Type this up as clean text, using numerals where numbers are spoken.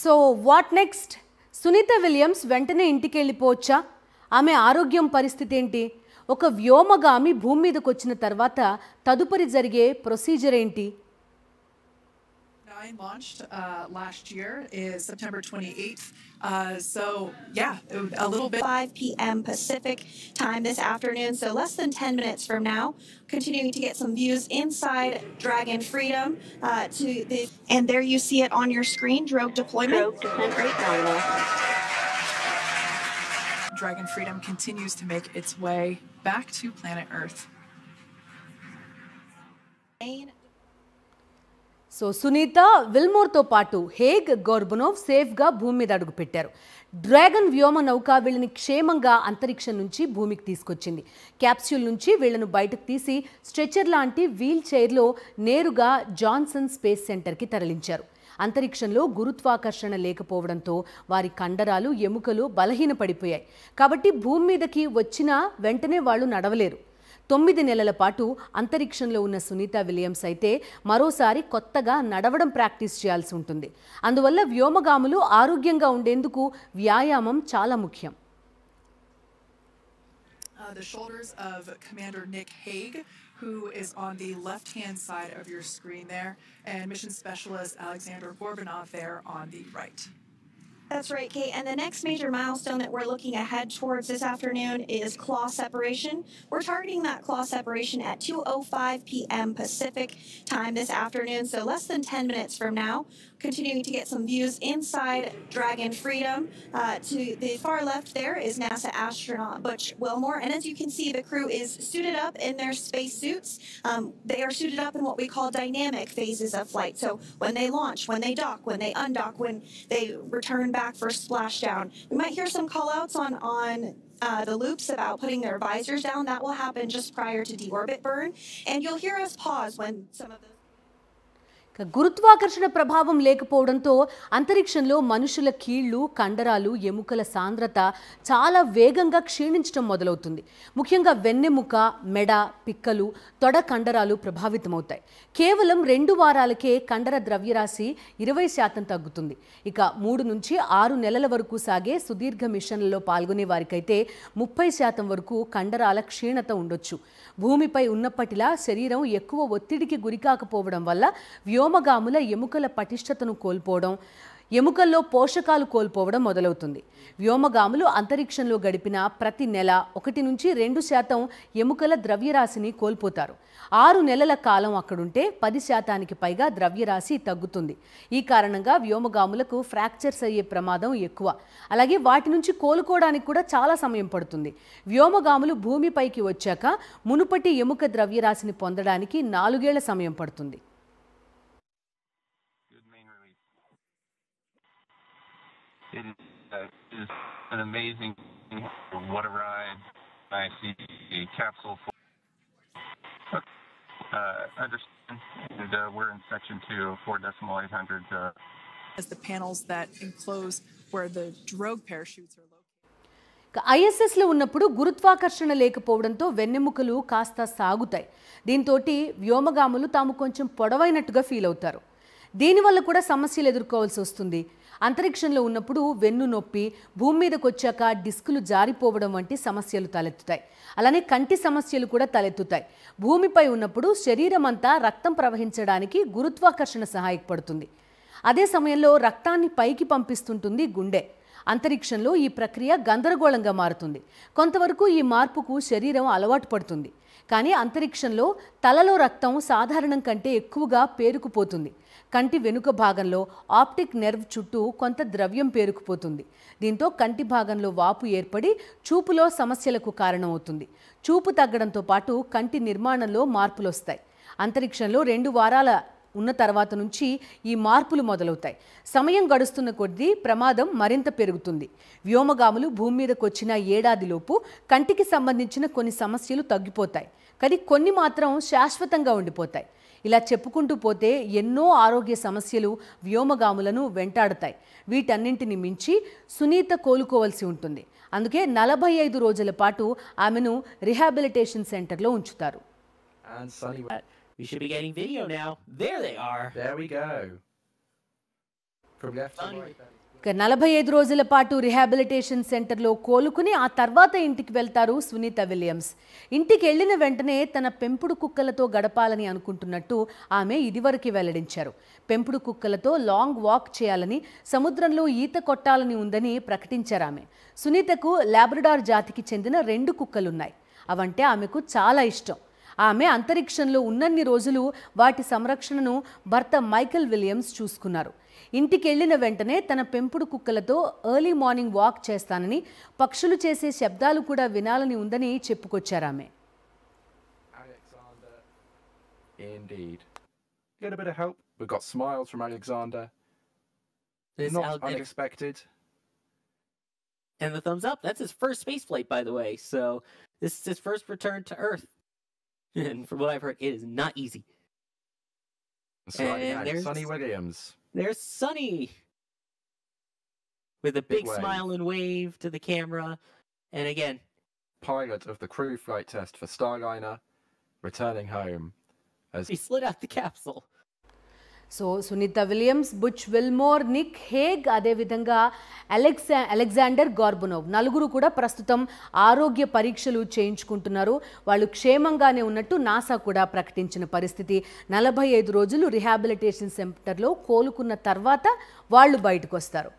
So what next? Sunita Williams వెంటనే ఇంటికి వెళ్ళిపోవచ్చా? ఆమె ఆరోగ్యం పరిస్థితి ఏంటి? ఒక వ్యోమగామి భూమి మీదకి వచ్చిన తర్వాత తదుపరి జరిగే ప్రొసీజర్ ఏంటి? Launched last year is September 28th. So yeah, a little bit. 5 p.m. Pacific time this afternoon, so less than 10 minutes from now. Continuing to get some views inside Dragon Freedom. And there you see it on your screen, drogue deployment. Great nominal. Dragon Freedom continues to make its way back to planet Earth. So Sunita విల్మోర్తో పాటు Hague గోర్బనోవ్ సేఫ్గా భూమి మీద అడుగుపెట్టారు. Dragon వ్యోమ నౌక వీళ్ళని క్షేమంగా అంతరిక్షం నుంచి భూమికి తీసుకొచ్చింది. క్యాప్స్యూల్ నుంచి వీళ్లను బయటకు తీసి స్ట్రెచర్ లాంటి వీల్ చైర్లో నేరుగా జాన్సన్ స్పేస్ సెంటర్కి తరలించారు. అంతరిక్షంలో గురుత్వాకర్షణ లేకపోవడంతో వారి కండరాలు ఎముకలు బలహీనపడిపోయాయి. కాబట్టి భూమి మీదకి వచ్చినా వెంటనే వాళ్ళు నడవలేరు. 9 నెలల పాటు అంతరిక్షంలో ఉన్న సునీత విలియమ్స్ అయితే మరోసారి కొత్తగా నడవడం ప్రాక్టీస్ చేయాల్సి ఉంటుంది. అందువల్ల వ్యోమగాములు ఆరోగ్యంగా ఉండేందుకు వ్యాయామం చాలా ముఖ్యం. The shoulders of Commander Nick Hague, who is on the left-hand side of your screen there, and Mission Specialist Alexander Gorbanov there on the right. That's right, Kate. And the next major milestone that we're looking ahead towards this afternoon is claw separation. We're targeting that claw separation at 2:05 p.m. Pacific time this afternoon, so less than 10 minutes from now. Continuing to get some views inside Dragon Freedom. To the far left there is NASA astronaut Butch Wilmore. And as you can see, the crew is suited up in their space suits. They are suited up in what we call dynamic phases of flight. So when they launch, when they dock, when they undock, when they return back for splashdown. We might hear some call outs on the loops about putting their visors down. That will happen just prior to deorbit burn. And you'll hear us pause when some of the గురుత్వాకర్షణ ప్రభావం లేకపోవడంతో అంతరిక్షంలో మనుషుల కీళ్లు, కండరాలు, ఎముకల సాంద్రత చాలా వేగంగా క్షీణించడం మొదలవుతుంది. ముఖ్యంగా వెన్నెముక, మెడ, పిక్కలు, తొడ కండరాలు ప్రభావితమవుతాయి. కేవలం 2 వారాలకే కండర ద్రవ్యరాశి 20% తగ్గుతుంది. ఇక 3 నుంచి 6 నెలల వరకు సాగే సుదీర్ఘ మిషన్లలో పాల్గొనే వారికైతే 30% వరకు కండరాల క్షీణత ఉండొచ్చు. భూమిపై ఉన్నప్పటిలా శరీరం ఎక్కువ ఒత్తిడికి గురికాకపోవడం వల్ల వ్యోమగాముల ఎముకల పటిష్టతను కోల్పోవడం, ఎముకల్లో పోషకాలు కోల్పోవడం మొదలవుతుంది. వ్యోమగాములు అంతరిక్షంలో గడిపిన ప్రతి నెల 1 నుంచి 2% ఎముకల ద్రవ్యరాశిని కోల్పోతారు. 6 నెలల కాలం అక్కడుంటే 10% పైగా ద్రవ్యరాశి తగ్గుతుంది. ఈ కారణంగా వ్యోమగాములకు ఫ్రాక్చర్స్ అయ్యే ప్రమాదం ఎక్కువ. అలాగే వాటి నుంచి కోలుకోవడానికి కూడా చాలా సమయం పడుతుంది. వ్యోమగాములు భూమిపైకి వచ్చాక మునుపటి ఎముక ద్రవ్యరాశిని పొందడానికి 4 ఏళ్ల సమయం పడుతుంది. It is an amazing what a ride. I see a capsule for understand, and we're in section 2, 4.800. As the panels that enclose where the drogue parachutes are located. ఐఎస్ఎస్లో ఉన్నప్పుడు గురుత్వాకర్షణ లేకపోవడంతో వెన్నెముకలు కాస్త సాగుతాయి. దీంతో వ్యోమగాములు తాము కొంచెం పొడవైనట్టుగా ఫీల్ అవుతారు. దీనివల్ల కూడా సమస్యలు ఎదుర్కోవాల్సి వస్తుంది. అంతరిక్షంలో ఉన్నప్పుడు వెన్ను నొప్పి, భూమి మీదకి వచ్చాక డిస్కులు జారిపోవడం వంటి సమస్యలు తలెత్తుతాయి. అలానే కంటి సమస్యలు కూడా తలెత్తుతాయి. భూమిపై ఉన్నప్పుడు శరీరం అంతా రక్తం ప్రవహించడానికి గురుత్వాకర్షణ సహాయపడుతుంది. అదే సమయంలో రక్తాన్ని పైకి పంపిస్తుంటుంది గుండె. అంతరిక్షంలో ఈ ప్రక్రియ గందరగోళంగా మారుతుంది. కొంతవరకు ఈ మార్పుకు శరీరం అలవాటు పడుతుంది. కానీ అంతరిక్షంలో తలలో రక్తం సాధారణం కంటే ఎక్కువగా పేరుకుపోతుంది. కంటి వెనుక భాగంలో ఆప్టిక్ నెర్వ్ చుట్టూ కొంత ద్రవ్యం పేరుకుపోతుంది. దీంతో కంటి భాగంలో వాపు ఏర్పడి చూపులో సమస్యలకు కారణమవుతుంది. చూపు తగ్గడంతో పాటు కంటి నిర్మాణంలో మార్పులు వస్తాయి. అంతరిక్షంలో 2 వారాల ఉన్న తర్వాత నుంచి ఈ మార్పులు మొదలవుతాయి. సమయం గడుస్తున్న కొద్దీ ప్రమాదం మరింత పెరుగుతుంది. వ్యోమగాములు భూమి మీదకు వచ్చిన ఏడాదిలోపు కంటికి సంబంధించిన కొన్ని సమస్యలు తగ్గిపోతాయి. కానీ కొన్ని మాత్రం శాశ్వతంగా ఉండిపోతాయి. ఇలా చెప్పుకుంటూ పోతే ఎన్నో ఆరోగ్య సమస్యలు వ్యోమగాములను వెంటాడతాయి. వీటన్నింటిని మించి సునీత కోలుకోవాల్సి ఉంటుంది. అందుకే 45 రోజుల పాటు ఆమెను రిహాబిలిటేషన్ సెంటర్లో ఉంచుతారు. We should be getting video now. There they are. There we go. from left to right. 45 రోజుల పాటు రిహాబిలిటేషన్ సెంటర్లో కోలుకుని ఆ తర్వాత ఇంటికి వెళ్తారు సునీత విలియమ్స్. ఇంటికి వెళ్ళిన వెంటనే తన పెంపుడు కుక్కలతో గడపాలని అనుకుంటున్నట్టు ఆమె ఇదివరకు వెల్లడించారు. పెంపుడు కుక్కలతో లాంగ్ వాక్ చేయాలని, సముద్రంలో ఈత కొట్టాలని ఉందని ప్రకటించారు ఆమె. సునీతకు లాబ్రడార్ జాతికి చెందిన 2 కుక్కలున్నాయి. అవంటే ఆమెకు చాలా ఇష్టం. ఆమె అంతరిక్షంలో ఉన్నన్ని రోజులు వాటి సంరక్షణను భర్త మైకేల్ విలియమ్స్ చూసుకున్నారు. ఇంటికి వెళ్ళిన వెంటనే తన పెంపుడు కుక్కలతో ఎర్లీ మార్నింగ్ వాక్ చేస్తానని, పక్షులు చేసే శబ్దాలు కూడా వినాలని ఉందని చెప్పుకొచ్చారు ఆమె. Alexander, indeed. Get a bit of help. We've got smiles from Alexander. Not unexpected. And the thumbs up. That's his first space flight, by the way. So this is his first return to Earth. And from what I've heard, it is not easy. And there's Sonny Williams. There's Sonny with a big wave. smile and wave to the camera. And again, Pilot of the crew flight test for Starliner, returning home as he slid out the capsule. So Sunita Williams, Butch Wilmore, Nick Hague, అదేవిధంగా Alexander Gorbunov నలుగురు కూడా ప్రస్తుతం ఆరోగ్య పరీక్షలు చేయించుకుంటున్నారు. వాళ్ళు క్షేమంగానే ఉన్నట్టు NASA కూడా ప్రకటించిన పరిస్థితి. 45 రోజులు రిహాబిలిటేషన్ సెంటర్లో కోలుకున్న తర్వాత వాళ్ళు బయటకు వస్తారు.